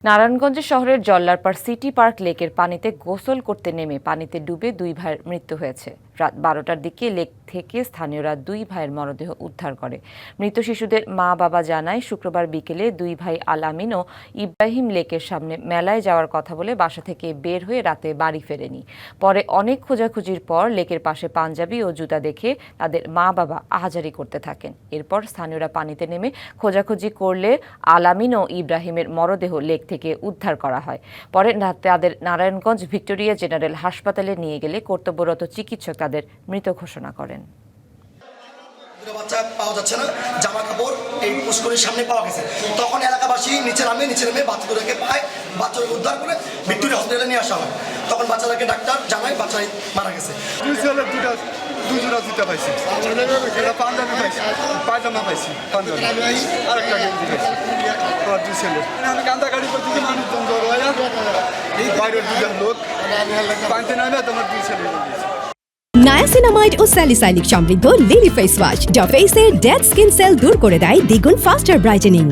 নারায়ণগঞ্জ শহরের জল্লারপাড় city park লেকের পানিতে গোসল করতে নেমে পানিতে ডুবে দুই ভাইয়ের মৃত্যু হয়েছে। রাত 12টার দিকে লেক থেকে স্থানীয়রা দুই ভাইয়ের মরদেহ উদ্ধার করে। মৃত শিশুদের মা বাবা জানায়, শুক্রবার বিকেলে দুই ভাই আল আমিন ও ইব্রাহিম লেকের সামনে মেলায় যাওয়ার কথা বলে বাসা থেকে বের হয়ে রাতে বাড়ি ফেরেনি। পরে অনেক খোঁজাখুঁজির পর লেকের পাশে পাঞ্জাবি ও জুতা দেখে তাদের মা বাবা আহাজারি করতে থাকেন। এরপর স্থানীয়রা পানিতে নেমে খোঁজাখুঁজি করলে আল আমিন ও ইব্রাহিমের মরদেহ লেক থেকে উদ্ধার করা হয়। পরে তাদের নারায়ণগঞ্জ ভিক্টোরিয়া জেনারেল হাসপাতালে নিয়ে গেলে কর্তব্যরত চিকিৎসক তাদের মৃত ঘোষণা করেন। বাচ্চা পাওয়া যাচ্ছে না, জামা কাপড় এই পুষ্করির সামনে পাওয়া গেছে। তখন এলাকাবাসী নিচে নামে বাচ্চাদেরকে পায়, বাচ্চাদের উদ্ধার করে ভিক্টোরিয়া হসপিটালে নিয়ে আসা হয়। তখন বাচ্চাদেরকে ডাক্তার জানায় বাচ্চারা মারা গেছে। দুই জোড়া জুতা পাইছি, পাঞ্জাবি পাইছি, পায়জামা পাইছি, পাঞ্জাবি আরেকটা গেঞ্জি পাইছি। দুই ছেলে আমি কান্দাকাটি করতেছি, মানুষজন জড়ো হয় বাইরের দুজন লোক পানিতে নামে তোমার দুই ছেলে। নায়াসিনামাইড ও স্যালিসাইলিক সমৃদ্ধ লিলি ফেস ওয়াশ যা ফেসের ডেড স্কিন সেল দূর করে দেয় দ্বিগুণ ফাস্টার ব্রাইটেনিং।